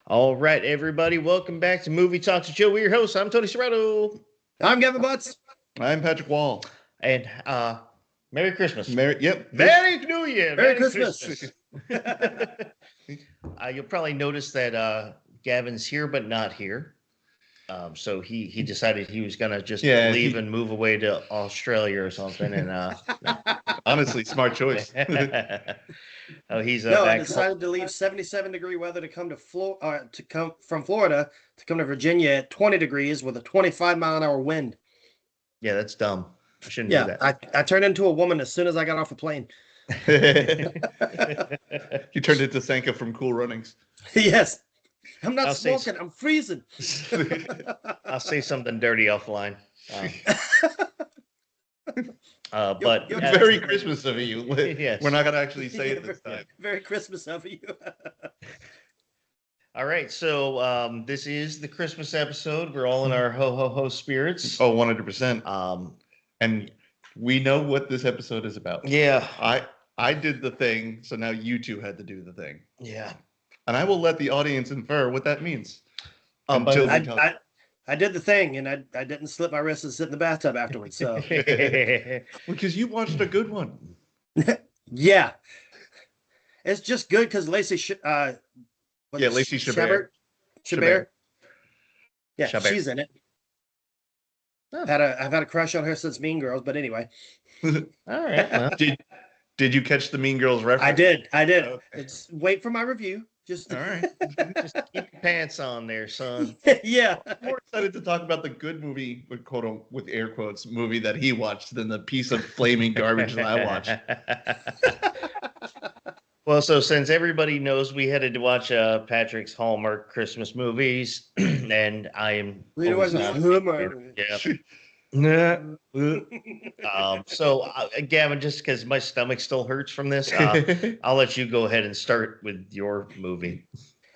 All right, everybody, welcome back to Movie Talks and Chill. We're your hosts. I'm Tony Serrato, I'm Gavin Butts. I'm Patrick Wall. and Merry Christmas, Yep. Merry New Year, Merry Merry Christmas. Christmas. You'll probably notice that Gavin's here but not here. So he decided he was gonna just leave and move away to Australia or something, and Honestly, smart choice. oh, he's No, I back. decided to leave 77-degree weather to come from Florida to come to Virginia at 20 degrees with a 25-mile-an-hour wind. Yeah, that's dumb. I shouldn't do Yeah, that. I turned into a woman as soon as I got off the plane. You turned into Sanka from Cool Runnings. Yes, I'm not I'll say smoking. I'm freezing. I'll say something dirty offline. But Very Christmas of you. Yes. We're not going to actually say it this Yeah, time. very Christmas of you. All right, so this is the Christmas episode. We're all in our ho ho ho spirits. Oh, 100%. And we know what this episode is about. Yeah, I did the thing, so now you two had to do the thing. yeah. And I will let the audience infer what that means. But I did the thing, and I didn't slip my wrist and sit in the bathtub afterwards. So Because you watched a good one. yeah, it's just good because Lacey. Lacey Chabert. Chabert. Yeah, Chabert. she's in it. Oh. I've had a crush on her since Mean Girls, but anyway. All right. Well. Did you catch the Mean Girls reference? I did. Okay. It's wait for my review. Just All right. Just keep your pants on there, son. yeah. I'm more excited to talk about the good movie, with air quotes, movie that he watched than the piece of flaming garbage that I watched. Well, so since everybody knows we headed to watch Patrick's Hallmark Christmas movies, and I am We always wasn't not- Hallmark. yeah. So Gavin, just because my stomach still hurts from this, I'll let you go ahead and start with your movie.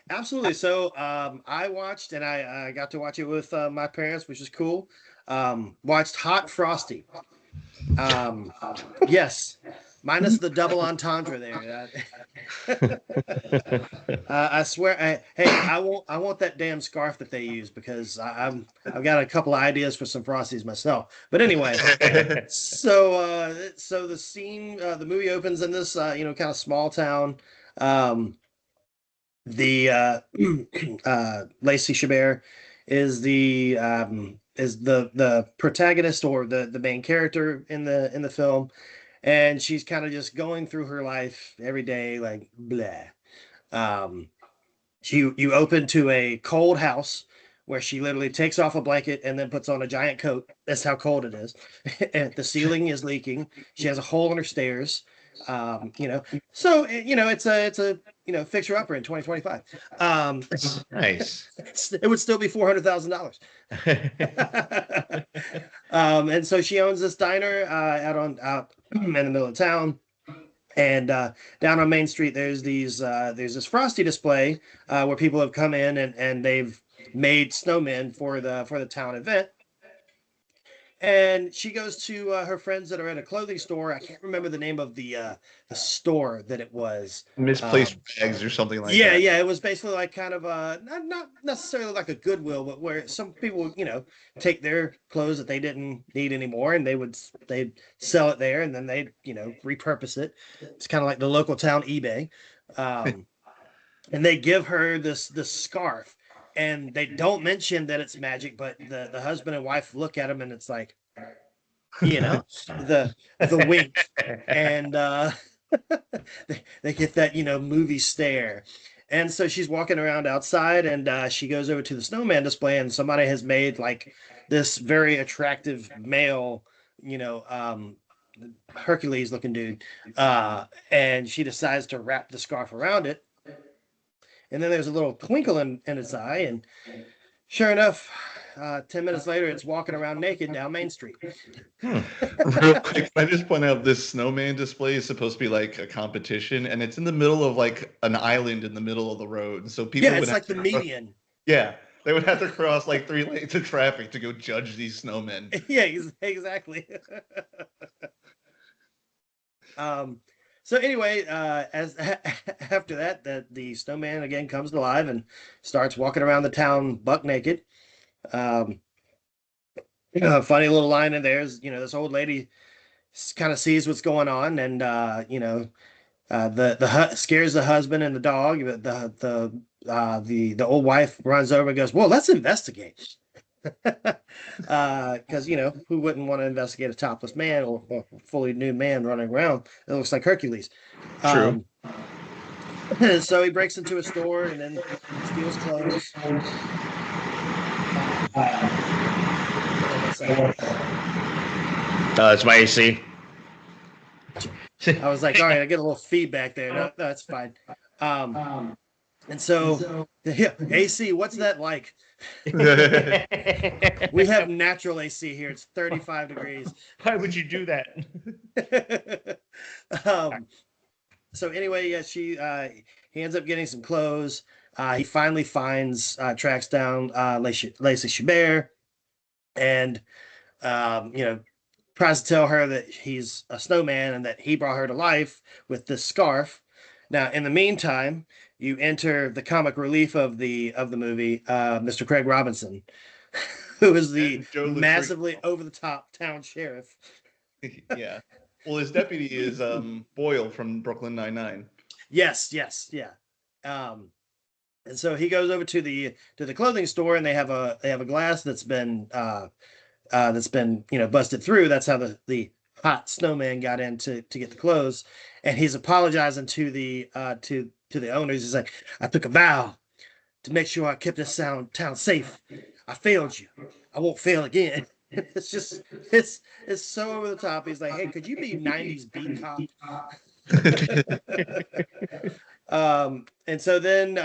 Absolutely. So I watched, and I got to watch it with my parents, which is cool. Watched Hot Frosty. Yes, minus the double entendre there. I swear, I want that damn scarf that they use because I've got a couple of ideas for some Frosties myself. But anyway, so the scene, the movie opens in this kind of small town. The Lacey Chabert is the protagonist or the main character in the film, and she's kind of just going through her life every day like blah. You open to a cold house where she literally takes off a blanket and then puts on a giant coat. That's how cold it is. And the ceiling is leaking. She has a hole in her stairs. So it's a fixer upper in 2025. Nice. It would still be $400,000. And so she owns this diner out in the middle of town. And down on Main Street, there's this Frosty display where people have come in and they've made snowmen for the town event. And she goes to her friends that are at a clothing store. I can't remember the name of the store that it was. Misplaced bags or something like Yeah, that. yeah. It was basically like kind of not necessarily like a Goodwill, but where some people, take their clothes that they didn't need anymore, and they'd sell it there, and then they'd repurpose it. It's kind of like the local town eBay, and they give her this scarf. And they don't mention that it's magic, but the husband and wife look at him and it's like, the wink. And they get that, movie stare. And so she's walking around outside and she goes over to the snowman display and somebody has made like this very attractive male, Hercules looking dude. And she decides to wrap the scarf around it. And then there's a little twinkle in its eye, and sure enough, 10 minutes later, it's walking around naked down Main Street. Real quick, can I just point out this snowman display is supposed to be like a competition, and it's in the middle of like an island in the middle of the road. So people it's like the median. Yeah, they would have to cross like 3 lanes of traffic to go judge these snowmen. Yeah, exactly. So anyway, as after that, the snowman again comes alive and starts walking around the town buck naked. Um, funny little line in there is, this old lady kind of sees what's going on, and scares the husband and the dog. But the old wife runs over and goes, "Well, let's investigate." Because who wouldn't want to investigate a topless man or a fully nude man running around? It looks like Hercules. True. So he breaks into a store and then steals clothes. It's my AC. I was like, all right, I get a little feedback there. No, that's fine. And so, yeah, AC, what's that like? We have natural AC here. It's 35 degrees. Why would you do that? So anyway, yeah, he ends up getting some clothes. He finally tracks down Lacey Chabert, and tries to tell her that he's a snowman and that he brought her to life with this scarf. Now, in the meantime, you enter the comic relief of the movie, Mr. Craig Robinson, who is the massively over-the-top town sheriff. Yeah. Well, his deputy is Boyle from Brooklyn Nine-Nine. Yes, yeah. And so he goes over to the clothing store, and they have a glass that's been busted through. That's how the hot snowman got in to get the clothes, and he's apologizing to the owners. He's like, "I took a vow to make sure I kept this town safe. I failed you. I won't fail again." It's just it's so over the top. He's like, "Hey, could you be 90s beat cop?" And so then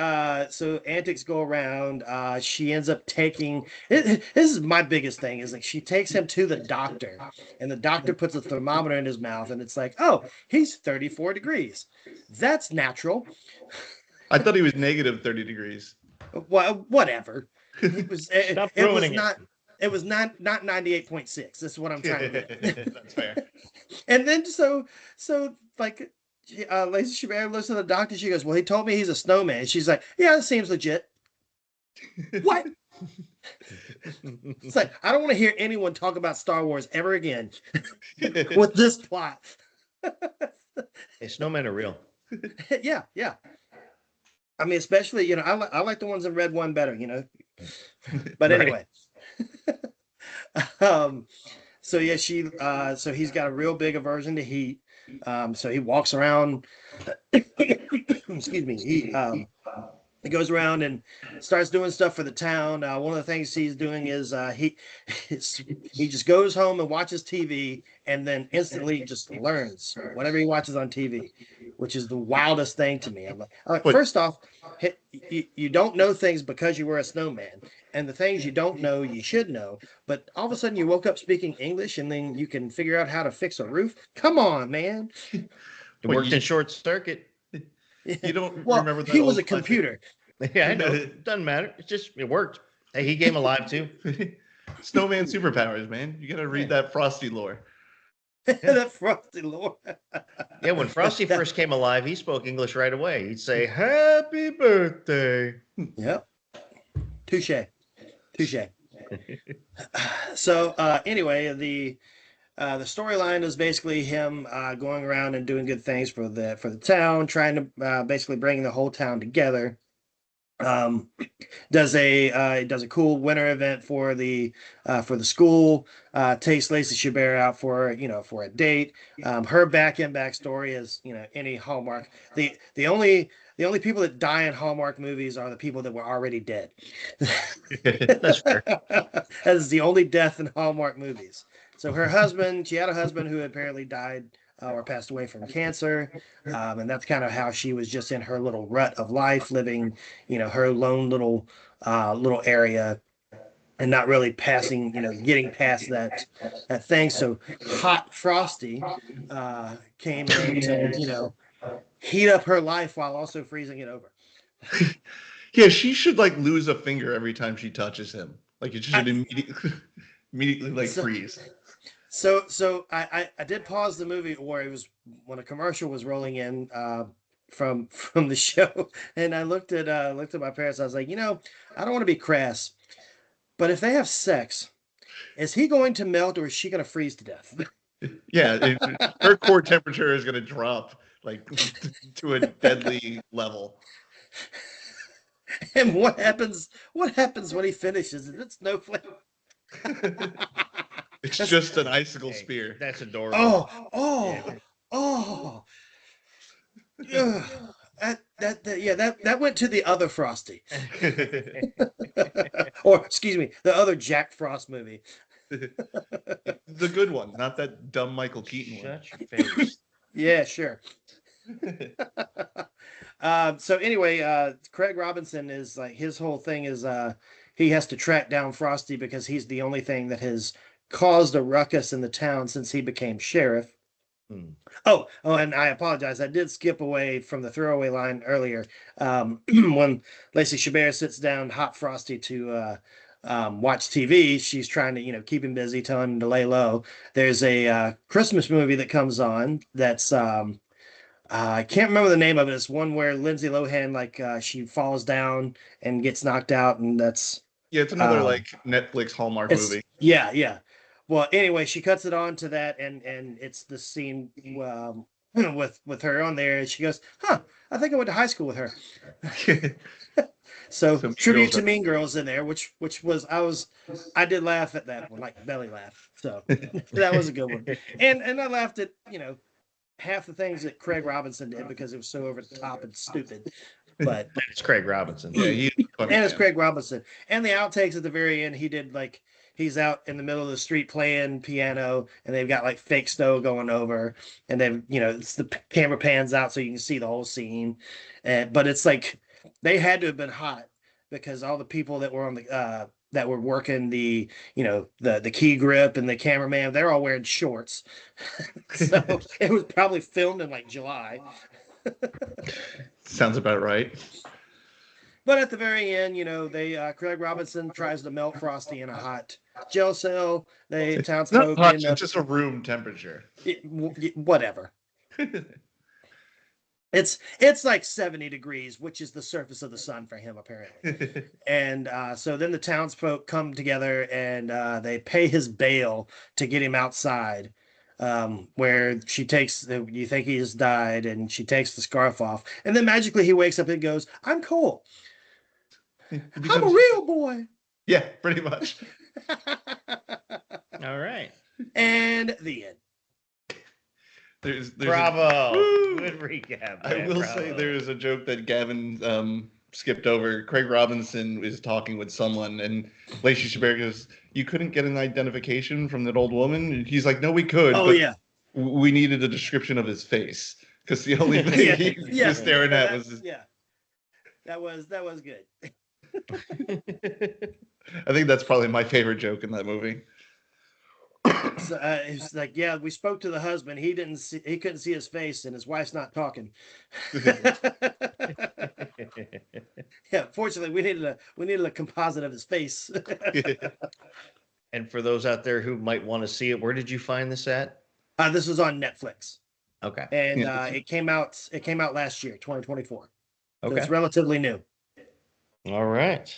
so antics go around. She ends up taking this is my biggest thing, is like she takes him to the doctor, and the doctor puts a thermometer in his mouth, and it's like, "Oh, he's 34 degrees. That's natural." I thought he was negative 30 degrees. Well, whatever. It was Stop ruining it. It was not 98.6. This is what I'm trying to do. That's fair. And then so like Lacey Chabert looks at the doctor. She goes, "Well, he told me he's a snowman." She's like, "Yeah, that seems legit." What? It's like, I don't want to hear anyone talk about Star Wars ever again with this plot. Hey, snowmen are real. Yeah. I mean, especially, I like the ones in Red One better, But anyway. So yeah, so he's got a real big aversion to heat. So he walks around. Excuse me. He goes around and starts doing stuff for the town. One of the things he's doing is he just goes home and watches TV, and then instantly just learns whatever he watches on TV, which is the wildest thing to me. I'm like, first off, you don't know things because you were a snowman, and the things you don't know you should know. But all of a sudden you woke up speaking English, and then you can figure out how to fix a roof. Come on, man! It worked in short circuit. You don't remember that? He was a computer. Yeah, I know. It doesn't matter. It worked. Hey, he came alive too. Snowman superpowers, man. You got to read that Frosty lore. That Frosty lore. Yeah, when Frosty first came alive, he spoke English right away. He'd say, "Happy birthday." Yep. Touche. So anyway, the storyline is basically him going around and doing good things for the town, trying to basically bring the whole town together. Does a cool winter event for the school. Takes Lacey Chabert out for a date. Her backstory is any Hallmark. The only people that die in Hallmark movies are the people that were already dead. That's fair. That is the only death in Hallmark movies. So she had a husband who apparently died or passed away from cancer. And that's kind of how she was just in her little rut of life, living, her lone little area and not really getting past that thing. So hot Frosty came in to, heat up her life while also freezing it over. Yeah, she should lose a finger every time she touches him. It should immediately freeze. So I did pause the movie, or it was when a commercial was rolling in from the show, and I looked at my parents. I was like, I don't want to be crass, but if they have sex, is he going to melt or is she going to freeze to death? Yeah, her core temperature is going to drop like to a deadly level. And what happens? What happens when he finishes? It's no flame. It's just an icicle spear. That's adorable. Oh. Ugh. That went to the other Frosty. Or excuse me, the other Jack Frost movie. The good one, not that dumb Michael Keaton one. Shut your face. Yeah, sure. So anyway, Craig Robinson is like, his whole thing is he has to track down Frosty because he's the only thing that has caused a ruckus in the town since he became sheriff. Oh, and I apologize. I did skip away from the throwaway line earlier. When Lacey Chabert sits down Hot Frosty to watch TV, she's trying to, keep him busy, telling him to lay low. There's a Christmas movie that comes on that's I can't remember the name of it. It's one where Lindsay Lohan, she falls down and gets knocked out, and that's it's another Netflix Hallmark movie. Yeah. Well, anyway, she cuts it on to that, and it's the scene with her on there, and she goes, "Huh, I think I went to high school with her." So tribute to Mean Girls in there, which was I did laugh at that one, like belly laugh. So that was a good one, and I laughed at half the things that Craig Robinson did because it was so over the top and stupid. But it's Craig Robinson. Yeah, it's Craig Robinson. And the outtakes at the very end, he did he's out in the middle of the street playing piano, and they've got fake snow going over, and then it's the camera pans out so you can see the whole scene. But it's like they had to have been hot because all the people that were on the that were working the the key grip and the cameraman, they're all wearing shorts. So it was probably filmed in July. Sounds about right. But at the very end, Craig Robinson tries to melt Frosty in a hot jail cell. Townsfolk not hot, it's just a room temperature. Whatever. It's like 70 degrees, which is the surface of the sun for him, apparently. And so then the townsfolk come together and they pay his bail to get him outside, where she takes, you think he has died, and she takes the scarf off. And then magically he wakes up and goes, "I'm cool. I'm a real boy." Yeah, pretty much. All right. And the end. There's bravo. Good recap. I will say there's a joke that Gavin skipped over. Craig Robinson is talking with someone, and Lacey Chabert goes, "You couldn't get an identification from that old woman?" And he's like, "No, we could. Oh, yeah. We needed a description of his face because the only thing he was staring at was his... Yeah. That was good. I think that's probably my favorite joke in that movie. So, it's like, yeah, we spoke to the husband. He couldn't see his face, and his wife's not talking. Yeah, fortunately, we needed a composite of his face. And for those out there who might want to see it, where did you find this at? This was on Netflix. Okay. And it came out last year, 2024. Okay. So it's relatively new. All right.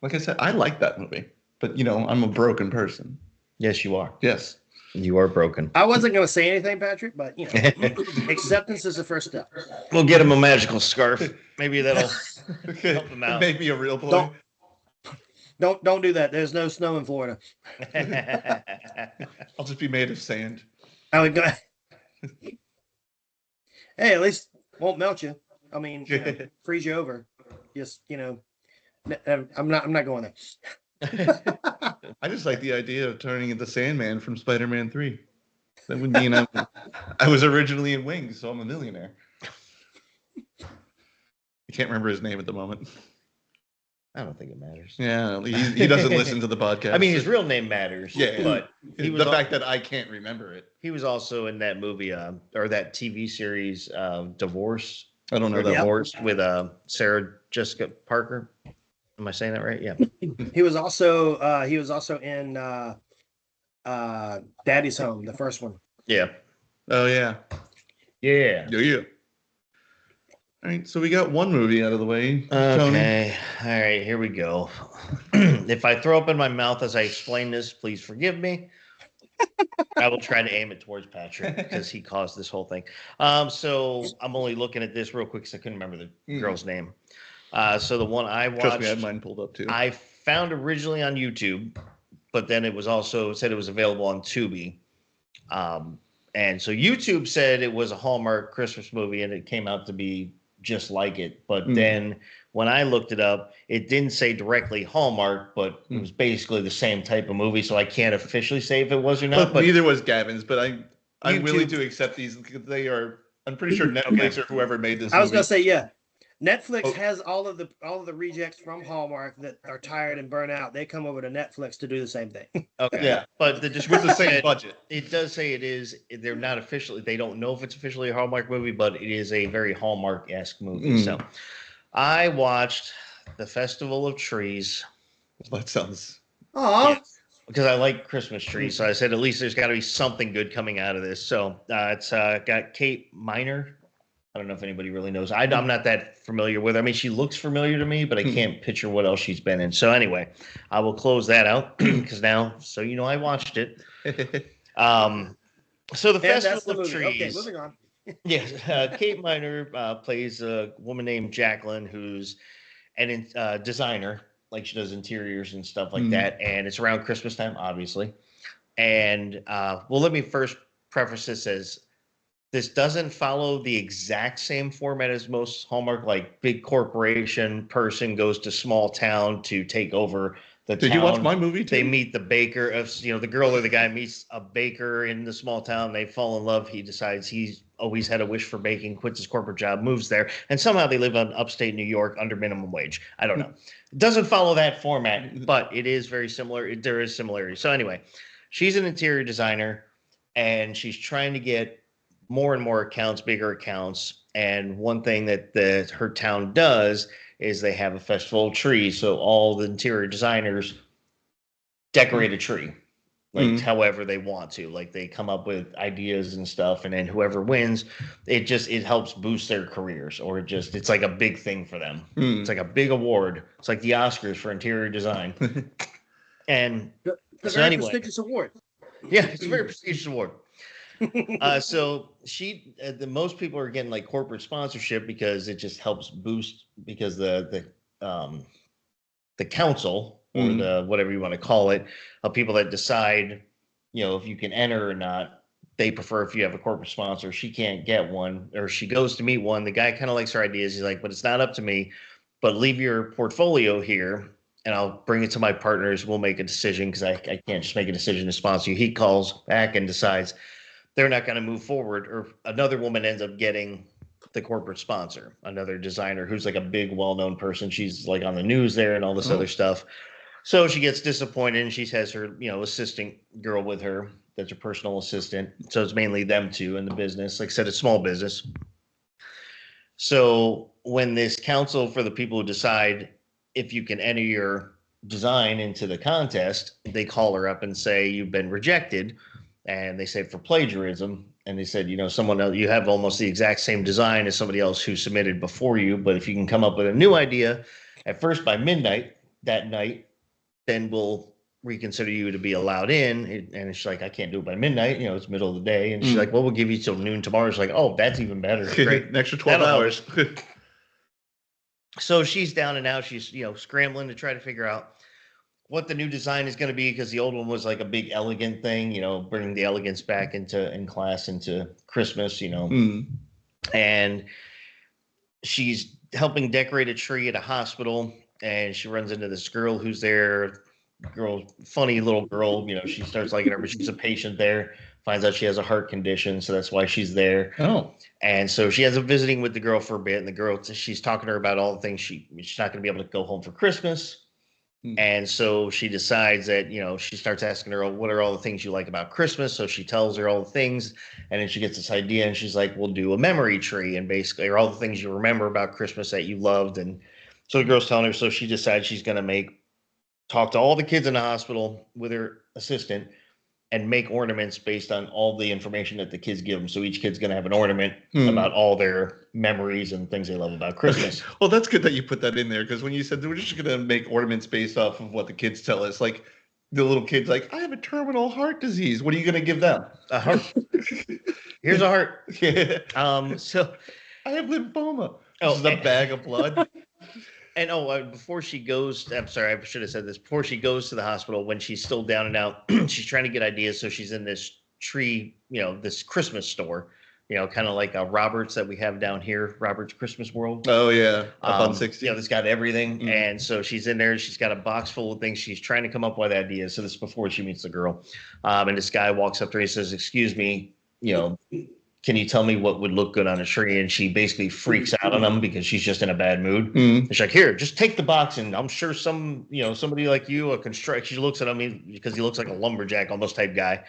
Like I said, I like that movie, but I'm a broken person. Yes, you are. Yes. You are broken. I wasn't going to say anything, Patrick, but acceptance is the first step. We'll get him a magical scarf. Maybe that'll help him out. Make me a real boy. Don't do that. There's no snow in Florida. I'll just be made of sand. I would go. Hey, at least won't melt you. I mean, freeze you over. Just I'm not going there. I just like the idea of turning into Sandman from Spider-Man 3. That would mean I was originally in Wings, so I'm a millionaire. I can't remember his name at the moment. I don't think it matters. Yeah, he doesn't listen to the podcast. I mean, his real name matters. Yeah, but the fact that I can't remember it. He was also in that movie, or that TV series, Divorce. I don't know that. Divorced with Sarah Jessica Parker. Am I saying that right? Yeah. He was also in Daddy's Home, the first one. Yeah. Oh yeah. Yeah. Yeah. All right, so we got one movie out of the way. Okay. Tony. All right, here we go. If I throw up in my mouth as I explain this, please forgive me. I will try to aim it towards Patrick because he caused this whole thing. So I'm only looking at this real quick because I couldn't remember the girl's name. So the one I watched, Trust me, I had mine pulled up too. I found originally on YouTube, but then it was also said it was available on Tubi. And so YouTube said it was a Hallmark Christmas movie, and it came out to be just like it. But then when I looked it up, it didn't say directly Hallmark, but it was basically the same type of movie. So I can't officially say if it was or not. But neither was Gavin's. But I'm willing to accept these because they are. I'm pretty sure Netflix or whoever made this. I was gonna say, yeah. Netflix has all of the rejects from Hallmark that are tired and burnt out. They come over to Netflix to do the same thing. Okay. Yeah. But the with description the same budget. It does say it is. They're not officially. They don't know if it's officially a Hallmark movie, but it is a very Hallmark-esque movie. So I watched The Festival of Trees. That sounds. Aw. Because I like Christmas trees, so I said at least there's got to be something good coming out of this. So it's got Kate Miner. I don't know if anybody really knows. I'm not that familiar with her. I mean, she looks familiar to me, but I can't picture what else she's been in. So anyway, I will close that out because now, so you know, I watched it. So the Festival of Trees. Okay, moving on. Yes, Kate Miner plays a woman named Jacqueline, who's a designer. Like she does interiors and stuff like that. And it's around Christmas time, obviously. And well, let me first preface this as this doesn't follow the exact same format as most Hallmark, like big corporation person goes to small town to take over the town. Did you watch my movie too? They meet the baker of, the girl or the guy meets a baker in the small town. They fall in love. He decides he's always had a wish for baking, quits his corporate job, moves there. And somehow they live on upstate New York under minimum wage. I don't know. It doesn't follow that format, but it is very similar. There is similarity. So anyway, she's an interior designer and she's trying to get more and more accounts, bigger accounts. And one thing that her town does is they have a festival of trees. So all the interior designers decorate a tree, like however they want to. Like they come up with ideas and stuff, and then whoever wins, it helps boost their careers, or it's like a big thing for them. It's like a big award. It's like the Oscars for interior design. And the so very anyway, prestigious award. Yeah, it's a very prestigious award. So the most people are getting like corporate sponsorship because it just helps boost, because the council or the whatever you want to call it of people that decide, if you can enter or not, they prefer if you have a corporate sponsor. She can't get one, or she goes to meet one. The guy kind of likes her ideas. He's like, but it's not up to me, but leave your portfolio here and I'll bring it to my partners. We'll make a decision, because I can't just make a decision to sponsor you. He calls back and decides they're not going to move forward, or another woman ends up getting the corporate sponsor, another designer who's like a big, well-known person. She's like on the news there and all this other stuff. So she gets disappointed, and she has her, assistant girl with her. That's her personal assistant. So it's mainly them two in the business. Like I said, it's small business. So when this council for the people who decide if you can enter your design into the contest, they call her up and say, you've been rejected. And they say for plagiarism. And they said, someone else, you have almost the exact same design as somebody else who submitted before you. But if you can come up with a new idea at first by midnight that night, then we'll reconsider you to be allowed in. And she's like, I can't do it by midnight. It's middle of the day. And she's like, well, we'll give you till noon tomorrow. She's like, oh, that's even better. Great. An extra 12 hours. So she's down and out. She's, scrambling to try to figure out what the new design is going to be, because the old one was like a big elegant thing, bringing the elegance back in class into Christmas, and she's helping decorate a tree at a hospital, and she runs into this girl who's there, funny little girl, she starts liking her, but she's a patient there, finds out she has a heart condition, so that's why she's there. And so she ends up visiting with the girl for a bit, and the girl, she's talking to her about all the things she's not going to be able to go home for Christmas. And so she decides that, she starts asking her, what are all the things you like about Christmas? So she tells her all the things, and then she gets this idea, and she's like, we'll do a memory tree, and basically are all the things you remember about Christmas that you loved. And so the girl's telling her, so she decides she's going to talk to all the kids in the hospital with her assistant and make ornaments based on all the information that the kids give them. So each kid's going to have an ornament about all their memories and things they love about Christmas. Okay. Well, that's good that you put that in there, because when you said we're just going to make ornaments based off of what the kids tell us, like the little kid's like, I have a terminal heart disease. What are you going to give them? A heart. Here's a heart. Yeah. So I have lymphoma. Oh, This is a bag of blood. And before she goes, I'm sorry, I should have said this. Before she goes to the hospital, when she's still down and out, she's trying to get ideas. So she's in this tree, this Christmas store, kind of like a Robert's that we have down here, Robert's Christmas World. Oh yeah, up on 60. That's got everything. Mm. And so she's in there. She's got a box full of things. She's trying to come up with ideas. So this is before she meets the girl. And this guy walks up to her. He says, "Excuse me, can you tell me what would look good on a tree?" And she basically freaks out on him because she's just in a bad mood. Mm. She's like, "Here, just take the box, and I'm sure somebody like you, a construct." She looks at him because he looks like a lumberjack almost type guy.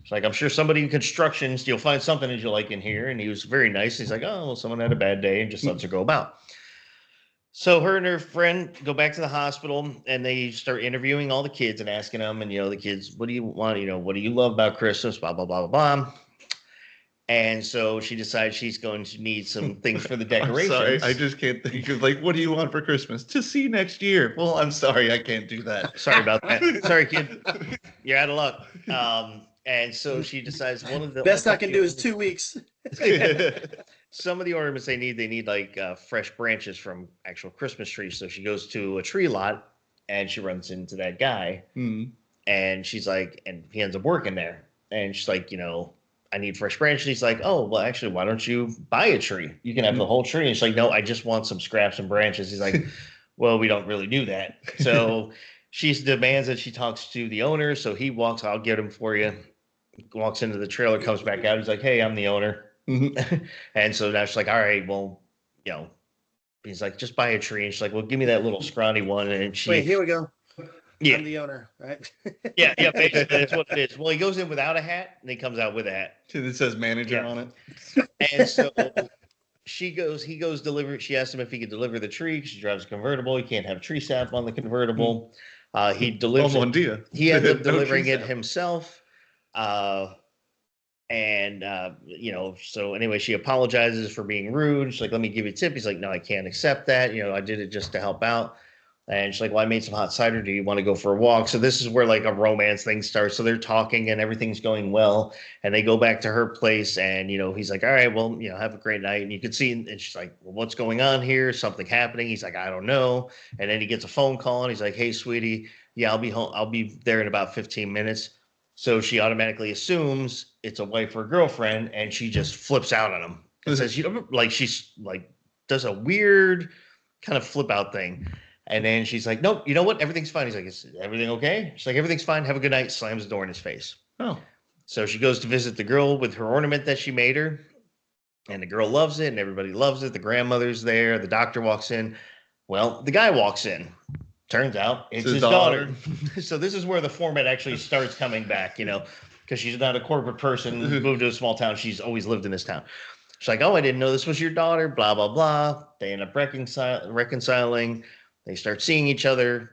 She's like, "I'm sure somebody in construction, you'll find something that you like in here." And he was very nice. He's like, "Oh, well, someone had a bad day," and just lets her go about. So her and her friend go back to the hospital, and they start interviewing all the kids and asking them, and the kids, "What do you want? What do you love about Christmas?" Blah blah blah blah blah. And so she decides she's going to need some things for the decorations. I'm sorry, I just can't think of what do you want for Christmas? To see next year. Well, I'm sorry, I can't do that. Sorry about that. Sorry, kid. You're out of luck. And so she decides one of the best I can do is 2 weeks. Some of the ornaments they need like fresh branches from actual Christmas trees. So she goes to a tree lot and she runs into that guy. Mm. And she's like, and he ends up working there. And she's like, I need fresh branches. He's like, "Oh, well, actually, why don't you buy a tree? You can have the whole tree." And she's like, "No, I just want some scraps and branches." He's like, "Well, we don't really do that." So she demands that she talks to the owner. So he walks, "I'll get him for you." Walks into the trailer, comes back out. He's like, "Hey, I'm the owner." Mm-hmm. And so now she's like, "All right, well, he's like, just buy a tree." And she's like, "Well, give me that little scrawny one." And she, Wait, here we go. Yeah. I'm the owner, right? yeah, basically that's what it is. Well, he goes in without a hat, and he comes out with a hat. It says manager on it. And so he goes deliver. She asked him if he could deliver the tree because she drives a convertible. He can't have tree sap on the convertible. He delivers it. He ends up delivering it himself. So anyway, she apologizes for being rude. She's like, "Let me give you a tip." He's like, "No, I can't accept that. I did it just to help out." And she's like, "Well, I made some hot cider. Do you want to go for a walk?" So this is where like a romance thing starts. So they're talking and everything's going well. And they go back to her place and, he's like, "All right, well, have a great night." And you can see, and she's like, "Well, what's going on here? Something happening?" He's like, "I don't know." And then he gets a phone call and he's like, "Hey, sweetie, yeah, I'll be home. I'll be there in about 15 minutes. So she automatically assumes it's a wife or a girlfriend. And she just flips out on him and says, she's like, does a weird kind of flip out thing. And then she's like, "Nope, you know what? Everything's fine." He's like, "Is everything okay?" She's like, "Everything's fine. Have a good night." Slams the door in his face. Oh. So she goes to visit the girl with her ornament that she made her. And the girl loves it and everybody loves it. The grandmother's there. The doctor walks in. Well, the guy walks in. Turns out it's his daughter. So this is where the format actually starts coming back, because she's not a corporate person who moved to a small town. She's always lived in this town. She's like, "Oh, I didn't know this was your daughter," blah, blah, blah. They end up reconciling. They start seeing each other.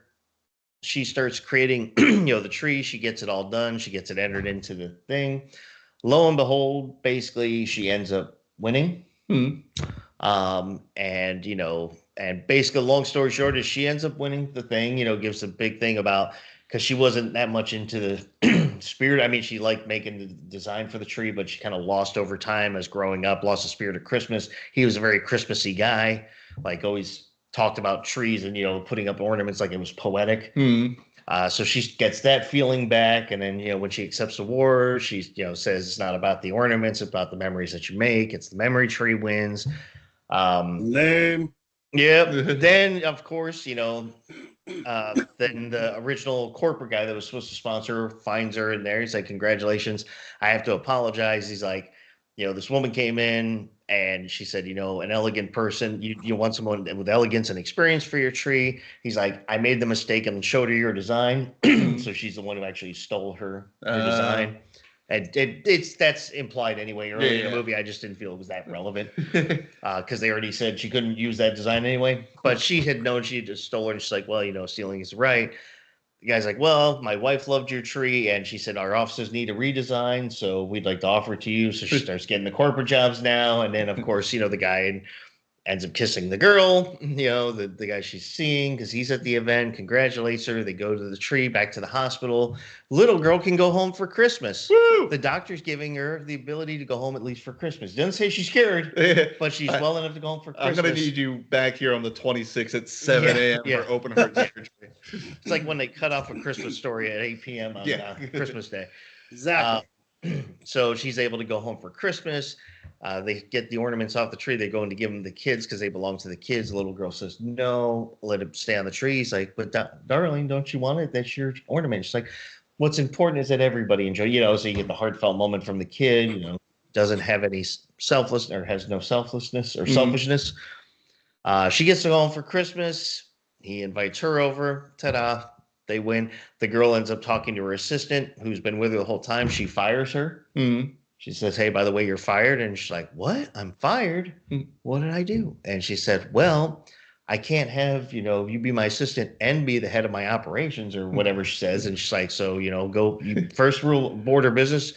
She starts creating, the tree. She gets it all done. She gets it entered into the thing. Lo and behold, basically, she ends up winning. And basically, long story short, is she ends up winning the thing. Gives a big thing about because she wasn't that much into the spirit. I mean, she liked making the design for the tree, but she kind of lost over time as growing up. Lost the spirit of Christmas. He was a very Christmassy guy, like always talked about trees and putting up ornaments like it was poetic. So she gets that feeling back, and then when she accepts the award, she says it's not about the ornaments, it's about the memories that you make. It's the memory tree wins. Lame. Yeah. Then of course then the original corporate guy that was supposed to sponsor her finds her in there. He's like, "Congratulations, I have to apologize." He's like, this woman came in and she said, an elegant person, you want someone with elegance and experience for your tree. He's like, "I made the mistake and showed her your design." So she's the one who actually stole her design. And that's implied anyway early in the movie. I just didn't feel it was that relevant because they already said she couldn't use that design anyway. But she had known she just stole it. And she's like, "Well, stealing is right." the guy's like, well, my wife loved your tree, and she said our offices need a redesign, so we'd like to offer it to you. So she starts getting the corporate jobs now, and then of course, the guy ends up kissing the girl, the guy she's seeing because he's at the event, congratulates her. They go to the tree, back to the hospital. Little girl can go home for Christmas. Woo! The doctor's giving her the ability to go home at least for Christmas. Doesn't say she's cured, but she's well enough to go home for Christmas. I'm going to need you back here on the 26th at 7 a.m. for open heart surgery. It's like when they cut off A Christmas Story at 8 p.m. on Christmas Day. Exactly. So she's able to go home for Christmas. They get the ornaments off the tree. They go in to give them the kids because they belong to the kids. The little girl says, no, let it stay on the tree. He's like, but darling, don't you want it? That's your ornament. She's like, what's important is that everybody enjoy, so you get the heartfelt moment from the kid, doesn't have any selfless or has no selflessness or selfishness. She gets to go home for Christmas. He invites her over. Ta-da. They win. The girl ends up talking to her assistant who's been with her the whole time. She fires her. Mm-hmm. She says, hey, by the way, you're fired. And she's like, what? I'm fired? What did I do? And she said, well, I can't have, you be my assistant and be the head of my operations or whatever she says. And she's like, so, go, first rule, board her business,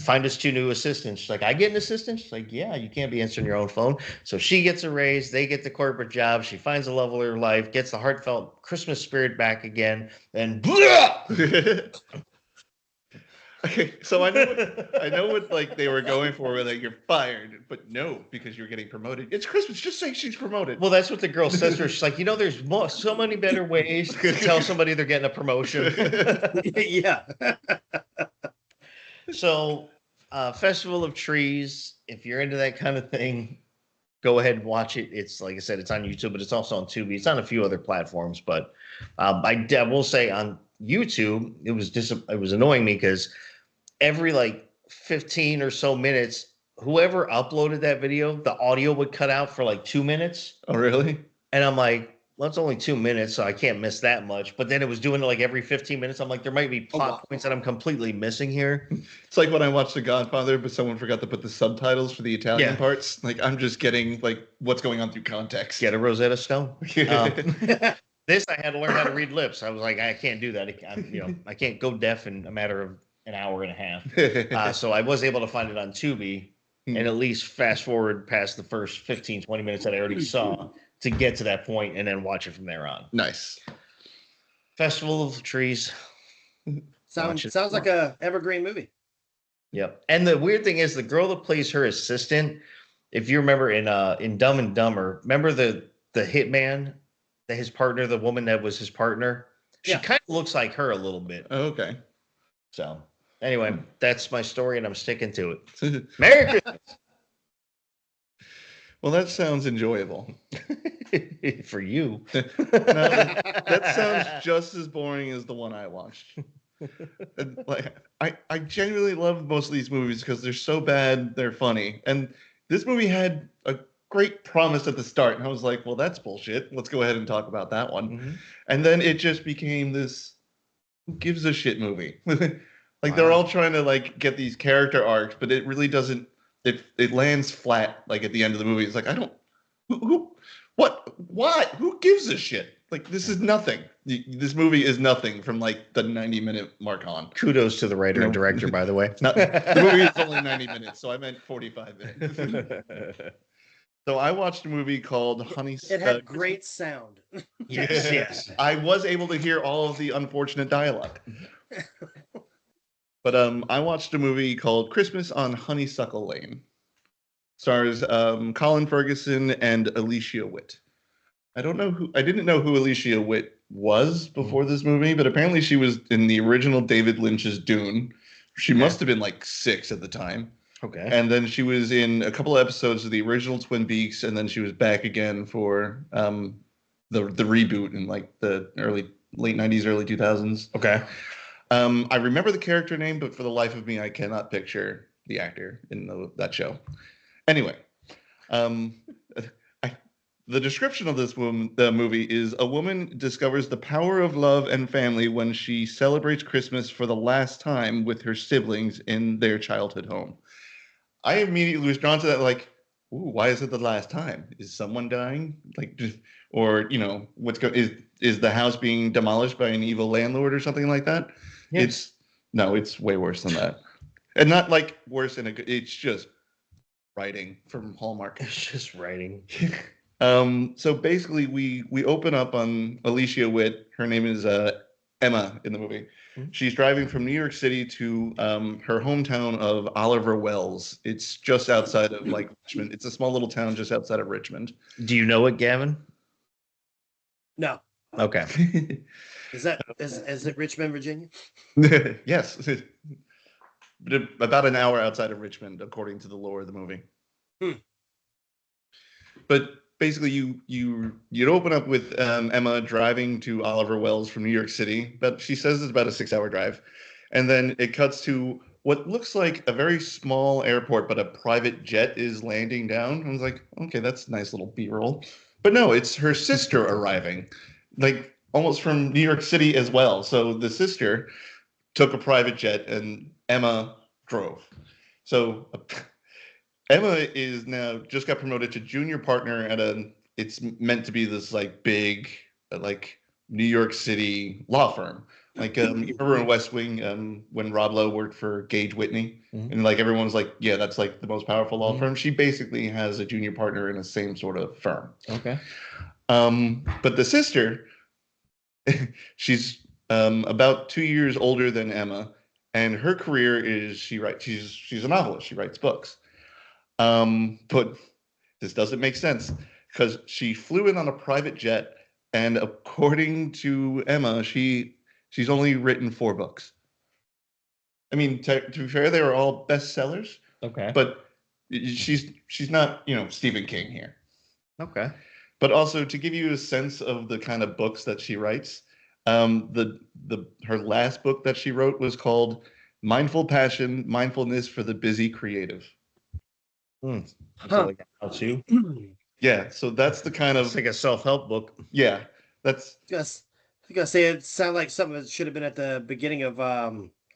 find us 2 new assistants. She's like, I get an assistant? She's like, yeah, you can't be answering your own phone. So she gets a raise. They get the corporate job. She finds the love of her life, gets the heartfelt Christmas spirit back again. And okay, so I know what like they were going for, where like you're fired, but no, because you're getting promoted. It's Christmas. Just say she's promoted. Well, that's what the girl says to her. She's like, there's so many better ways to tell somebody they're getting a promotion. Yeah. So, Festival of Trees. If you're into that kind of thing, go ahead and watch it. It's like I said, it's on YouTube, but it's also on Tubi. It's on a few other platforms, but I will say on YouTube, it was annoying me because every like 15 or so minutes, whoever uploaded that video, the audio would cut out for like 2 minutes. Oh, really? And I'm like, well, it's only 2 minutes, so I can't miss that much. But then it was doing it like every 15 minutes. I'm like, there might be plot points that I'm completely missing here. It's like when I watched The Godfather, but someone forgot to put the subtitles for the Italian parts. Like, I'm just getting like what's going on through context. Get a Rosetta Stone. This I had to learn how to read lips. I was like, I can't do that. I can't go deaf in a matter of an hour and a half. So I was able to find it on Tubi and at least fast forward past the first 15, 20 minutes that I already saw to get to that point and then watch it from there on. Nice. Festival of Trees. Sounds like a evergreen movie. Yep. And the weird thing is the girl that plays her assistant, if you remember in Dumb and Dumber, remember the hitman, his partner, the woman that was his partner? She kind of looks like her a little bit. Oh, okay. So anyway, that's my story and I'm sticking to it. Merry Christmas. Well, that sounds enjoyable. For you. No, that sounds just as boring as the one I watched. And, like, I genuinely love most of these movies because they're so bad, they're funny. And this movie had a great promise at the start. And I was like, well, that's bullshit. Let's go ahead and talk about that one. Mm-hmm. And then it just became this who gives a shit movie. Like, they're all trying to, like, get these character arcs, but it really doesn't. It lands flat, like, at the end of the movie. It's like, I don't... What? Who gives a shit? Like, this is nothing. This movie is nothing from, like, the 90-minute mark on. Kudos to the writer and director, by the way. The movie is only 90 minutes, so I meant 45 minutes. So I watched a movie called It had great sound. Yes. I was able to hear all of the unfortunate dialogue. But I watched a movie called Christmas on Honeysuckle Lane. Stars Colin Ferguson and Alicia Witt. I didn't know who Alicia Witt was before this movie, but apparently she was in the original David Lynch's Dune. She must have been like 6 at the time. Okay. And then she was in a couple of episodes of the original Twin Peaks, and then she was back again for the reboot in like the late 90s, early 2000s. Okay. I remember the character name, but for the life of me, I cannot picture the actor in that show. Anyway, the description of the movie is: a woman discovers the power of love and family when she celebrates Christmas for the last time with her siblings in their childhood home. I immediately was drawn to that, like, ooh, why is it the last time? Is someone dying? Like, or is the house being demolished by an evil landlord or something like that? Yeah. It's way worse than that, and not like worse in it's just writing from Hallmark. It's just writing. So basically, we open up on Alicia Witt. Her name is Emma in the movie. Mhm. She's driving from New York City to her hometown of Oliver Wells. It's just outside of like Richmond. It's a small little town just outside of Richmond. Do you know it, Gavin? No. Okay. Is it Richmond, Virginia? Yes, about an hour outside of Richmond, according to the lore of the movie. But basically, you'd open up with Emma driving to Oliver Wells from New York City, but she says it's about a 6-hour drive, and then it cuts to what looks like a very small airport, but a private jet is landing down. I was like, okay, that's a nice little B-roll, but no, it's her sister arriving, like almost from New York City as well. So the sister took a private jet, and Emma drove. So Emma is now just got promoted to junior partner at it's meant to be this like big, like New York City law firm. Like, you remember in West Wing, when Rob Lowe worked for Gage Whitney, and like everyone's like, yeah, that's like the most powerful law firm. She basically has a junior partner in the same sort of firm. Okay. But the sister, she's about 2 years older than Emma, and her career is she's a novelist. She writes books. But this doesn't make sense because she flew in on a private jet, and according to Emma, she's only written 4 books. I mean, to be fair, they were all bestsellers. Okay. But she's not Stephen King here. Okay. But also to give you a sense of the kind of books that she writes, her last book that she wrote was called Mindful Passion, Mindfulness for the Busy Creative. So like how to? Yeah, so that's the kind of It's like a self-help book. Yeah, that's Yes. I was gonna say it sounded like something that should have been at the beginning of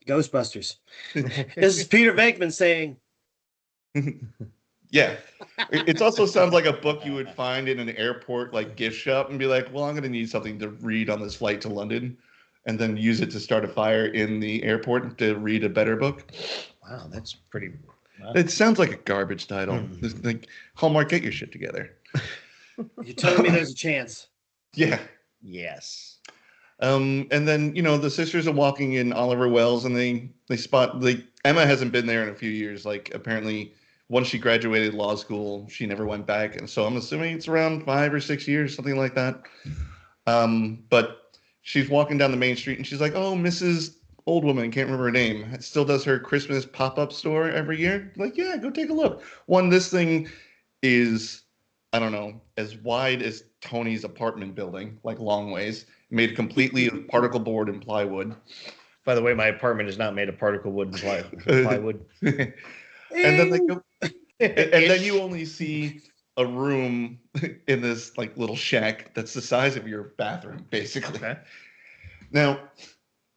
Ghostbusters. This is Peter Venkman saying, yeah. It also sounds like a book you would find in an airport like gift shop and be like, well, I'm going to need something to read on this flight to London, and then use it to start a fire in the airport to read a better book. Wow, that's pretty. Wow. It sounds like a garbage title. Like, Hallmark, get your shit together. "You're telling me there's a chance." Yeah. Yes. And then the sisters are walking in Oliver Wells, and they spot Emma hasn't been there in a few years. Like, apparently, once she graduated law school, she never went back, and so I'm assuming it's around 5 or 6 years, something like that. But she's walking down the main street, and she's like, "Oh, Mrs. Old Woman, can't remember her name, still does her Christmas pop-up store every year." Like, yeah, go take a look. This thing is, I don't know, as wide as Tony's apartment building, like long ways, made completely of particle board and plywood. By the way, my apartment is not made of particle wood and plywood. And then they go, and then you only see a room in this like little shack that's the size of your bathroom, basically. Okay. Now,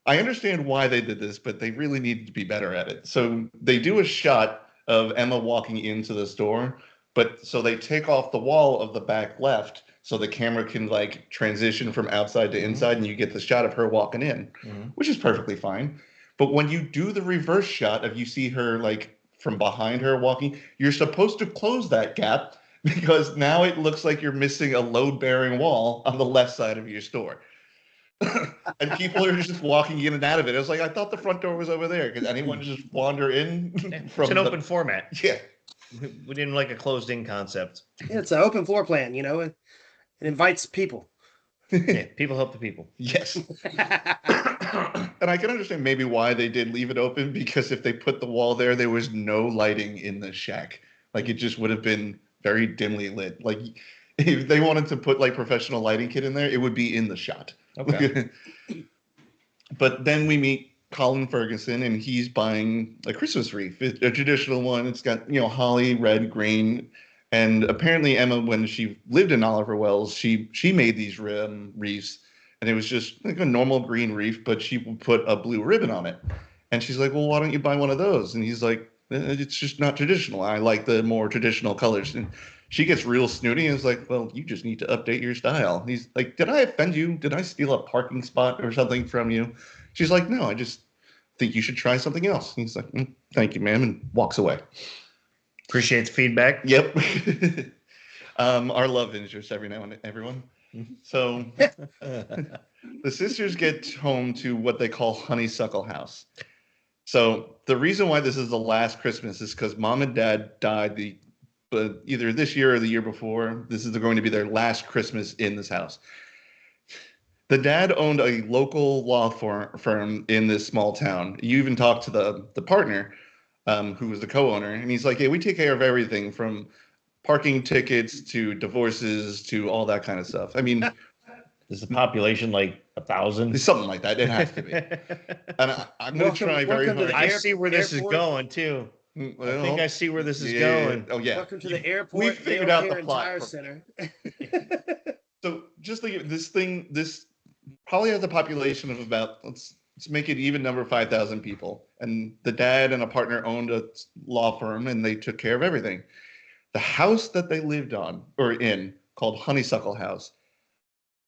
I understand why they did this, but they really needed to be better at it. So they do a shot of Emma walking into the store, but so they take off the wall of the back left so the camera can like transition from outside to inside, and you get the shot of her walking in, which is perfectly fine. But when you do the reverse shot of you see her like from behind her walking, you're supposed to close that gap because now it looks like you're missing a load-bearing wall on the left side of your store. And people are just walking in and out of it. I was like, I thought the front door was over there. Could anyone just wander in? It's an open format. Yeah. We didn't like a closed-in concept. Yeah, it's an open floor plan, it invites people. Yeah, people help the people. Yes. And I can understand maybe why they did leave it open, because if they put the wall there was no lighting in the shack. Like, it just would have been very dimly lit. Like, if they wanted to put like professional lighting kit in there, it would be in the shot. Okay. But then we meet Colin Ferguson, and he's buying a Christmas wreath, a traditional one. It's got, holly, red, green. And apparently Emma, when she lived in Oliver Wells, she made these wreaths, and it was just like a normal green wreath, but she would put a blue ribbon on it. And she's like, well, why don't you buy one of those? And he's like, It's just not traditional. I like the more traditional colors. And she gets real snooty and is like, well, you just need to update your style. And he's like, did I offend you? Did I steal a parking spot or something from you? She's like, no, I just think you should try something else. He's like, thank you, ma'am, and walks away. Appreciate the feedback. Yep. Our love interest every now and then, everyone. So the sisters get home to what they call Honeysuckle House. So the reason why this is the last Christmas is because mom and dad died but either this year or the year before. This is going to be their last Christmas in this house. The dad owned a local law firm in this small town. You even talked to the partner, who was the co-owner, and he's like, "Yeah, we take care of everything from parking tickets to divorces to all that kind of stuff." I mean, is the population like 1,000? Something like that. It has to be. And I'm going to try very hard. I see where this is going too. Well, I think I see where this is going. Oh yeah. Welcome to the airport. We figured out the plot. Tire Center. So just think of this thing. This probably has a population of about let's make it even number 5,000 people. And the dad and a partner owned a law firm, and they took care of everything. The house that they lived on or in, called Honeysuckle House,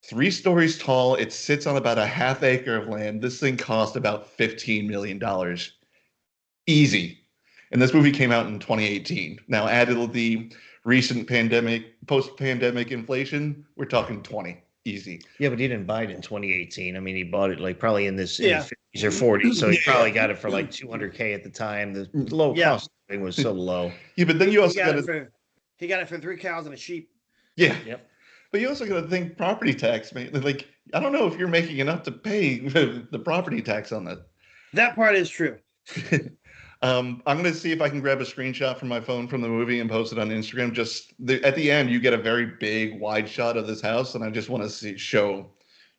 3 stories tall. It sits on about a half acre of land. This thing cost about $15 million. Easy. And this movie came out in 2018. Now, added the recent post-pandemic inflation, we're talking 20. Easy. Yeah, but he didn't buy it in 2018. I mean, he bought it like probably in his 50s or 40s. So he probably got it for like $200K at the time. The low cost thing was so low. Yeah, but then you also he got it for 3 cows and a sheep. Yeah. Yep. But you also got to think property tax, man. Like, I don't know if you're making enough to pay the property tax on that. That part is true. I'm going to see if I can grab a screenshot from my phone from the movie and post it on Instagram. At the end, you get a very big wide shot of this house, and I just want to show,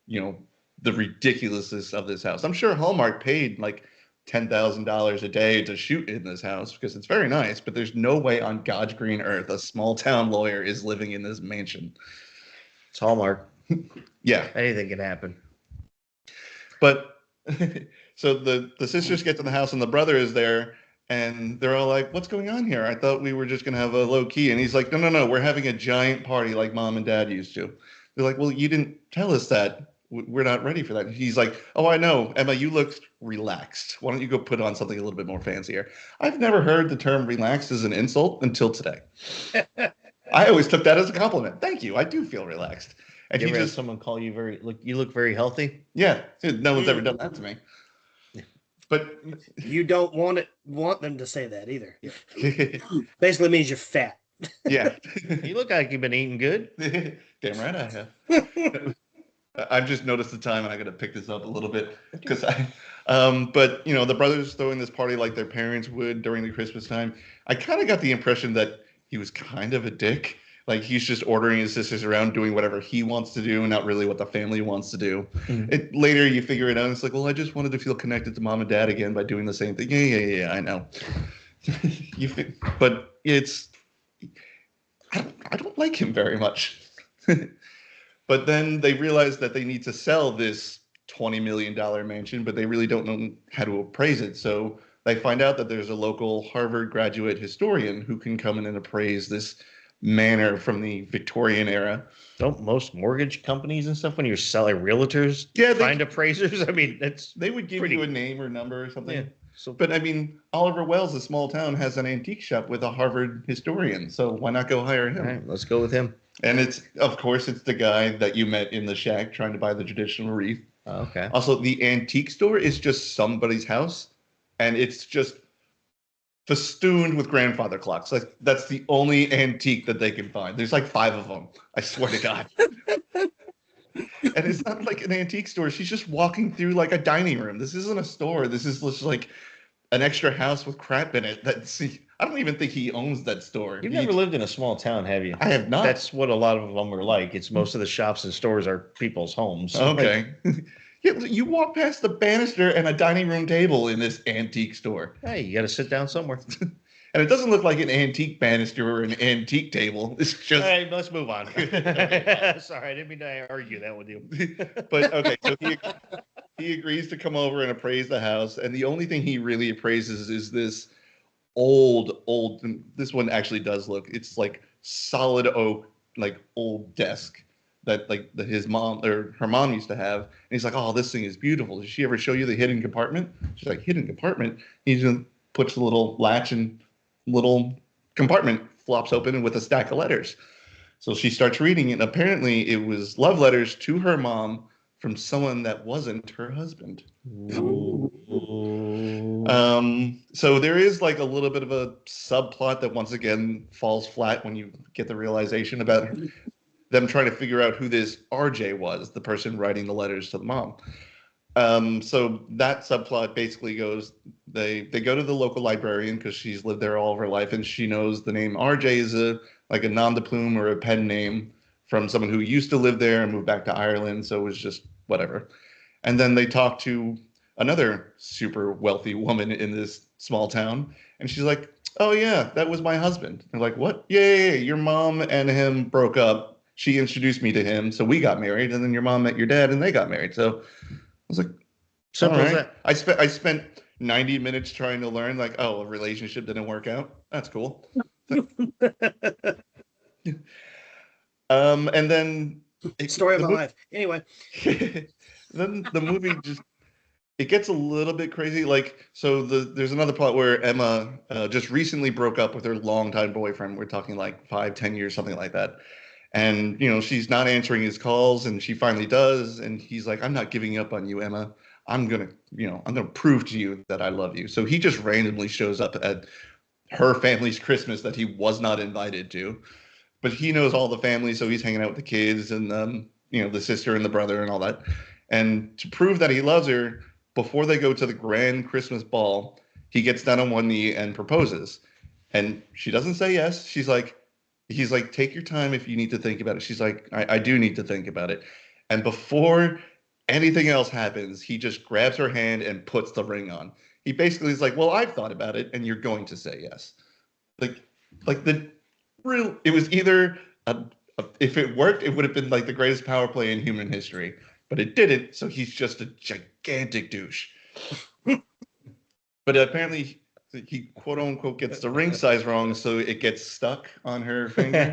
the ridiculousness of this house. I'm sure Hallmark paid like $10,000 a day to shoot in this house because it's very nice, but there's no way on God's green earth a small town lawyer is living in this mansion. It's Hallmark. Yeah. Anything can happen. But so the sisters get to the house and the brother is there and they're all like, what's going on here? I thought we were just going to have a low key. And he's like, no, we're having a giant party like mom and dad used to. They're like, well, you didn't tell us that. We're not ready for that. And he's like, oh, I know. Emma, you look relaxed. Why don't you go put on something a little bit more fancier? I've never heard the term relaxed as an insult until today. I always took that as a compliment. Thank you. I do feel relaxed. And you ever had someone call you you look very healthy? Yeah. No one's ever done that to me. But you don't want them to say that either. Basically means you're fat. Yeah. You look like you've been eating good. Damn right I have. I've just noticed the time and I got to pick this up a little bit because but the brothers throwing this party like their parents would during the Christmas time. I kind of got the impression that he was kind of a dick. Like he's just ordering his sisters around doing whatever he wants to do and not really what the family wants to do. Mm-hmm. Later you figure it out. And it's like, well, I just wanted to feel connected to mom and dad again by doing the same thing. Yeah, I know. But I don't like him very much. But then they realize that they need to sell this $20 million mansion, but they really don't know how to appraise it. So they find out that there's a local Harvard graduate historian who can come in and appraise this manor from the Victorian era. Don't most mortgage companies and stuff, when you're selling realtors, find appraisers? I mean, they would give you a name or number or something. Yeah. But I mean, Oliver Wells, a small town, has an antique shop with a Harvard historian. So why not go hire him? All right, let's go with him. And it's the guy that you met in the shack trying to buy the traditional wreath. Oh, okay. Also, the antique store is just somebody's house, and it's just festooned with grandfather clocks. Like that's the only antique that they can find. There's like 5 of them. I swear to God. And it's not like an antique store. She's just walking through like a dining room. This isn't a store. This is just like an extra house with crap in it. I don't even think he owns that store. You've never lived in a small town, have you? I have not. That's what a lot of them are like. It's most of the shops and stores are people's homes. Okay. You walk past the banister and a dining room table in this antique store. Hey, you got to sit down somewhere. And it doesn't look like an antique banister or an antique table. It's just. All right, let's move on. Sorry, I didn't mean to argue that with you. But okay, so he agrees to come over and appraise the house, and the only thing he really appraises is this old. This one actually does look. It's like solid oak, like old desk that his mom or her mom used to have. And he's like, "Oh, this thing is beautiful. Did she ever show you the hidden compartment?" She's like, "Hidden compartment." He just puts the little latch and little compartment flops open with a stack of letters. So she starts reading it, and apparently it was love letters to her mom from someone that wasn't her husband. So there is like a little bit of a subplot that once again falls flat when you get the realization about them trying to figure out who this RJ was, the person writing the letters to the mom. So that subplot basically goes, they go to the local librarian because she's lived there all of her life, and she knows the name RJ is a nom de plume or a pen name from someone who used to live there and moved back to Ireland, so it was just whatever. And then they talk to another super wealthy woman in this small town, and she's like, "Oh yeah, that was my husband." They're like, "What? Yeah, your mom and him broke up. She introduced me to him, so we got married, and then your mom met your dad, and they got married." So I was like, Simple all as right. that. I spent 90 minutes trying to learn, like, oh, a relationship didn't work out. That's cool. And then Story of my life. Anyway, then the movie just it gets a little bit crazy. Like, so there's another plot where Emma just recently broke up with her longtime boyfriend. We're talking like 5-10 years, something like that. And she's not answering his calls, and she finally does, and he's like, "I'm not giving up on you, Emma. I'm gonna prove to you that I love you." So he just randomly shows up at her family's Christmas that he was not invited to, but he knows all the family, so he's hanging out with the kids and the sister and the brother and all that. And to prove that he loves her, before they go to the grand Christmas ball, he gets down on one knee and proposes. And she doesn't say yes. He's like, "Take your time if you need to think about it." She's like, I do need to think about it. And before anything else happens, he just grabs her hand and puts the ring on. He basically is like, "Well, I've thought about it, and you're going to say yes." Like, it was either if it worked, it would have been like the greatest power play in human history, but it didn't. So he's just a gigantic douche. But apparently, he quote unquote gets the ring size wrong, so it gets stuck on her finger.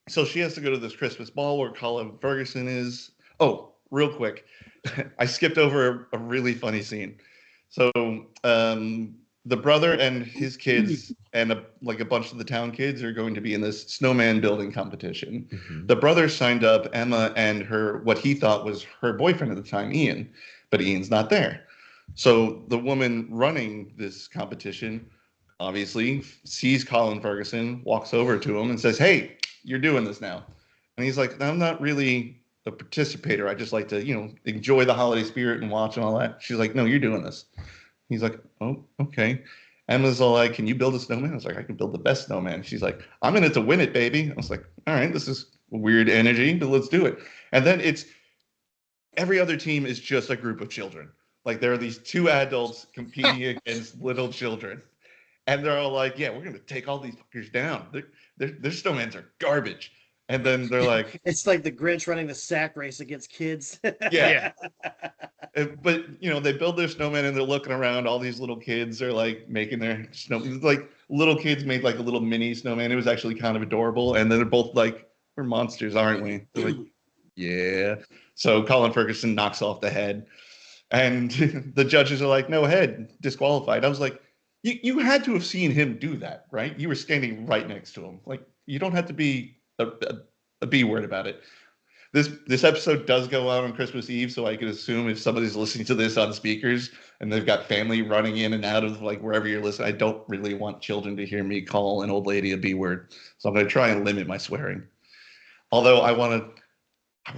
So she has to go to this Christmas ball where Colin Ferguson is. Oh, real quick, I skipped over a really funny scene. So the brother and his kids and a bunch of the town kids are going to be in this snowman building competition. Mm-hmm. The brother signed up Emma and her what he thought was her boyfriend at the time, Ian, but Ian's not there. So the woman running this competition obviously sees Colin Ferguson, walks over to him and says, "Hey, you're doing this now." And he's like, "I'm not really a participator. I just like to, enjoy the holiday spirit and watch and all that." She's like, "No, you're doing this." He's like, "Oh, okay." Emma's all like, "Can you build a snowman?" I was like, "I can build the best snowman." She's like, "I'm in it to win it, baby." I was like, "All right, this is weird energy, but let's do it." And then every other team is just a group of children. Like there are these two adults competing against little children. And they're all like, "Yeah, we're going to take all these fuckers down. Their snowmans are garbage." And then they're like, it's like the Grinch running the sack race against kids. Yeah. But, they build their snowman and they're looking around. All these little kids are like making their snow. Like little kids made like a little mini snowman. It was actually kind of adorable. And then they're both like, "We're monsters, aren't we?" They're like, "Yeah." So Colin Ferguson knocks off the head. And the judges are like, "No head, disqualified." I was like, you had to have seen him do that, right? You were standing right next to him. Like, you don't have to be a B word about it. This episode does go out on Christmas Eve, so I could assume if somebody's listening to this on speakers and they've got family running in and out of like wherever you're listening, I don't really want children to hear me call an old lady a B word. So I'm going to try and limit my swearing. Although I want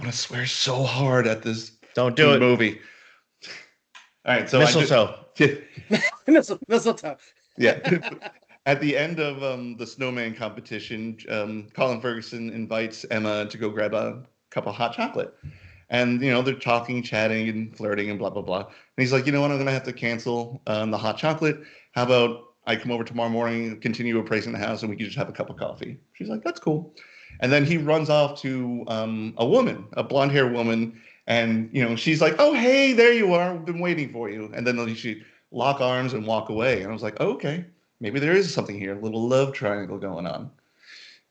to swear so hard at this Don't do movie. All right, so mistletoe. Mistletoe. Yeah. At the end of the snowman competition, Colin Ferguson invites Emma to go grab a cup of hot chocolate. And, they're talking, chatting, and flirting and blah, blah, blah. And he's like, "You know what? I'm going to have to cancel the hot chocolate. How about I come over tomorrow morning, continue appraising the house, and we can just have a cup of coffee?" She's like, "That's cool." And then he runs off to a woman, a blonde-haired woman. And, she's like, "Oh, hey, there you are. I've been waiting for you." And then she lock arms and walk away. And I was like, oh, okay, maybe there is something here, a little love triangle going on.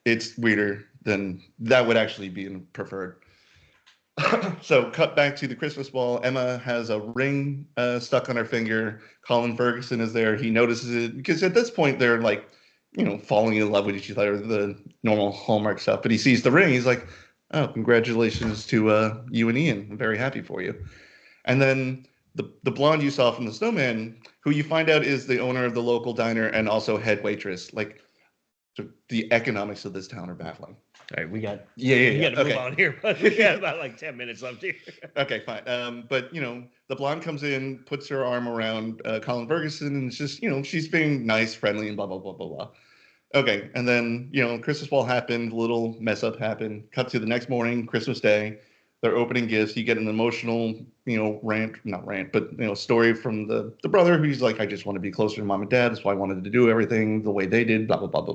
It's weirder than that would actually be preferred. So cut back to the Christmas ball. Emma has a ring stuck on her finger. Colin Ferguson is there. He notices it because at this point they're like, falling in love with each other, the normal Hallmark stuff. But he sees the ring. He's like, oh, congratulations to you and Ian. I'm very happy for you. And then the blonde you saw from the snowman, who you find out is the owner of the local diner and also head waitress. Like, the economics of this town are baffling. All right, we got to move on here, but we got about like 10 minutes left here. Okay, fine. But the blonde comes in, puts her arm around Colin Ferguson, and it's just she's being nice, friendly, and blah blah blah blah blah. Okay, and then Christmas ball happened, little mess up happened. Cut to the next morning, Christmas Day. They're opening gifts. You get an emotional, not rant, but story from the brother who's like, I just want to be closer to mom and dad. That's why I wanted to do everything the way they did. Blah blah blah blah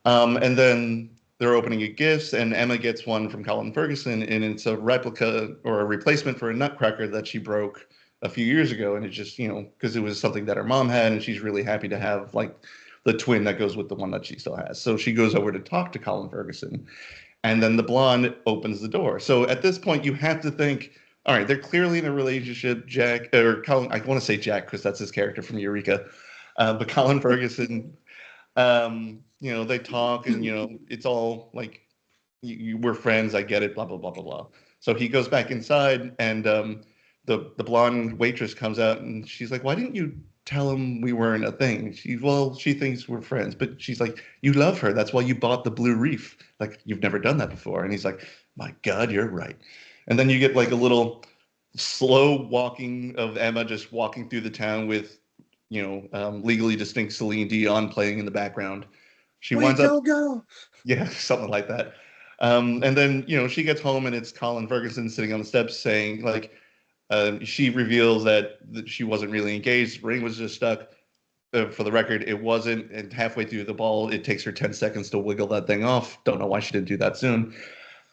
blah. And then they're opening gifts, and Emma gets one from Colin Ferguson, and it's a replica or a replacement for a nutcracker that she broke a few years ago. And it's just, because it was something that her mom had, and she's really happy to have like the twin that goes with the one that she still has. So she goes over to talk to Colin Ferguson, and then the blonde opens the door. So at this point, you have to think, all right, they're clearly in a relationship. Jack or Colin, I want to say Jack because that's his character from Eureka, but Colin Ferguson. They talk and, it's all like, we're friends. I get it, blah, blah, blah, blah, blah. So he goes back inside and the blonde waitress comes out and she's like, why didn't you tell him we weren't a thing? She thinks we're friends, but she's like, you love her. That's why you bought the blue reef. Like, you've never done that before. And he's like, my God, you're right. And then you get like a little slow walking of Emma just walking through the town with, Legally Distinct Celine Dion playing in the background. She winds up, go. Yeah, something like that. And then, she gets home and it's Colin Ferguson sitting on the steps saying, like, she reveals that she wasn't really engaged. Ring was just stuck. For the record, it wasn't. And halfway through the ball, it takes her 10 seconds to wiggle that thing off. Don't know why she didn't do that soon.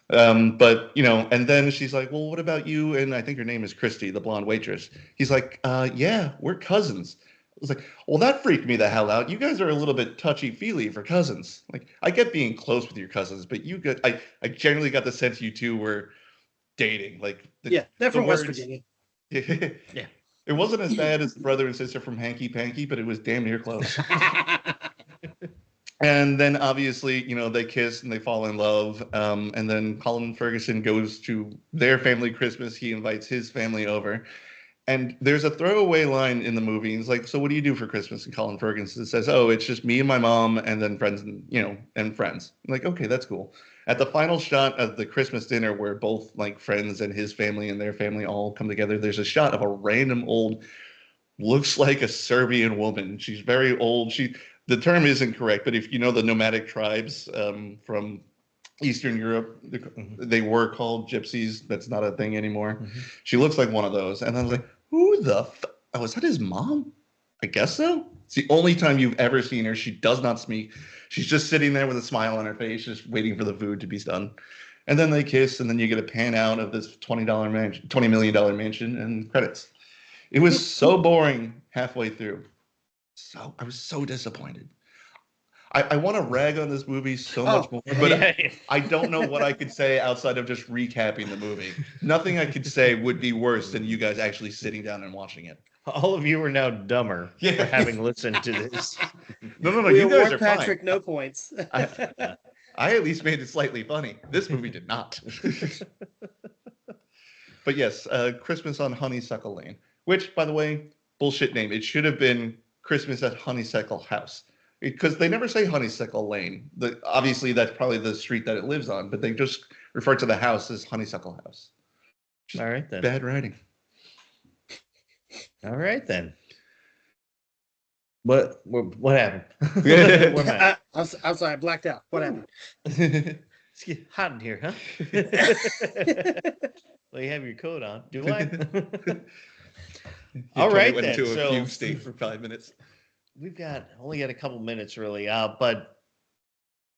But, and then she's like, well, what about you? And I think her name is Christy, the blonde waitress. He's like, yeah, we're cousins. I was like, well, that freaked me the hell out. You guys are a little bit touchy-feely for cousins. Like, I get being close with your cousins, but I generally got the sense you two were dating. Like, they're from West Virginia. Yeah. It wasn't as bad as the brother and sister from Hanky Panky, but it was damn near close. And then obviously, they kiss and they fall in love. And then Colin Ferguson goes to their family Christmas. He invites his family over. And there's a throwaway line in the movie. He's like, so what do you do for Christmas? And Colin Ferguson says, oh, it's just me and my mom and then friends and friends. I'm like, okay, that's cool. At the final shot of the Christmas dinner where both like friends and his family and their family all come together, there's a shot of a random old, looks like a Serbian woman. She's very old. The term isn't correct, but if you know the nomadic tribes from Eastern Europe, they were called gypsies. That's not a thing anymore. Mm-hmm. She looks like one of those. And I was like, who the oh, is that his mom? I guess so. It's the only time you've ever seen her. She does not speak. She's just sitting there with a smile on her face, just waiting for the food to be done. And then they kiss, and then you get a pan out of this $20 million mansion and credits. It was so boring halfway through. I was so disappointed. I want to rag on this movie so much more, but I don't know what I could say outside of just recapping the movie. Nothing I could say would be worse than you guys actually sitting down and watching it. All of you are now dumber for having listened to this. No. You guys are Patrick, fine. No points. I at least made it slightly funny. This movie did not. But yes, Christmas on Honeysuckle Lane, which, by the way, bullshit name. It should have been Christmas at Honeysuckle House. Because they never say Honeysuckle Lane. Obviously, that's probably the street that it lives on, but they just refer to the house as Honeysuckle House. Just all right, then. Bad writing. All right, then. What happened? I'm sorry, I blacked out. What happened? It's getting hot in here, huh? Well, you have your coat on. Do I? All right, went then. Into a fugue state for 5 minutes. We've only got a couple minutes, really. But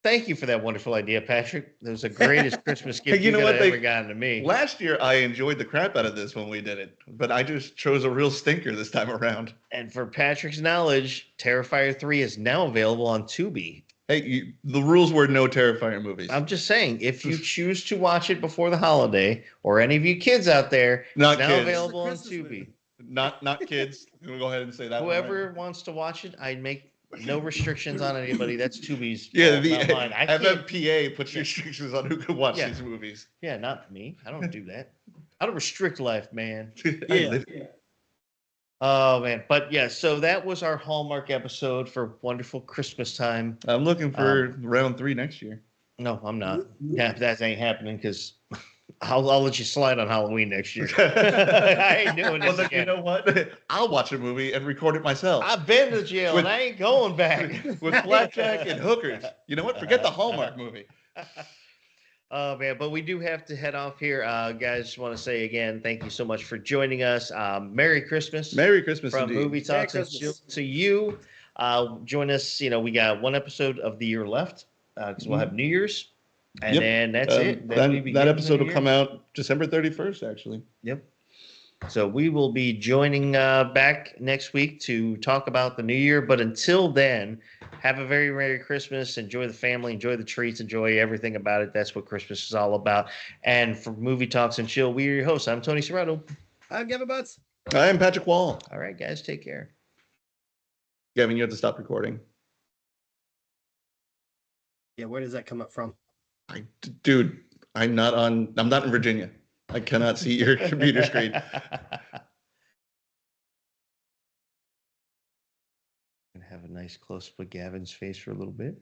Thank you for that wonderful idea, Patrick. It was the greatest Christmas gift You know could what? have ever gotten to me. Last year, I enjoyed the crap out of this when we did it, but I just chose a real stinker this time around. And for Patrick's knowledge, Terrifier 3 is now available on Tubi. Hey, the rules were no Terrifier movies. I'm just saying, if you choose to watch it before the holiday, or any of you kids out there, Not it's now kids. available on Christmas Tubi. movie. Not kids. I'm gonna go ahead and say that. Whoever wants to watch it, I make no restrictions on anybody. That's Tubi's Yeah, fault, the not mine. I can't. FMPA puts restrictions on who can watch Yeah. these movies. Yeah, not me. I don't do that. I don't restrict life, man. Yeah. Oh man, but yeah. So that was our Hallmark episode for wonderful Christmas time. I'm looking for round 3 next year. No, I'm not. Yeah, that ain't happening because I'll let you slide on Halloween next year. I ain't doing Well, this then, again. you know what? I'll watch a movie and record it myself. I've been to jail With- and I ain't going back. With blackjack and hookers. You know what? Forget the Hallmark movie. Oh man, but we do have to head off here, guys. Just want to say again, thank you so much for joining us. Merry Christmas. Merry Christmas from indeed. Movie Talks Merry and Christmas. Chill to you. Join us. You know, we got one episode of the year left because we'll have New Year's, and Yep. then that's it. Then That, we that begin the episode will year. come out December 31st, actually. Yep. So we will be joining back next week to talk about the new year. But until then, have a very Merry Christmas. Enjoy the family. Enjoy the treats. Enjoy everything about it. That's what Christmas is all about. And for Movie Talks and Chill, we are your hosts. I'm Tony Serrato. I'm Gavin Butts. I am Patrick Wall. All right, guys. Take care. Gavin, you have to stop recording. Yeah, where does that come up from? Dude, I'm not in Virginia. I cannot see your computer screen. And have a nice close up of Gavin's face for a little bit.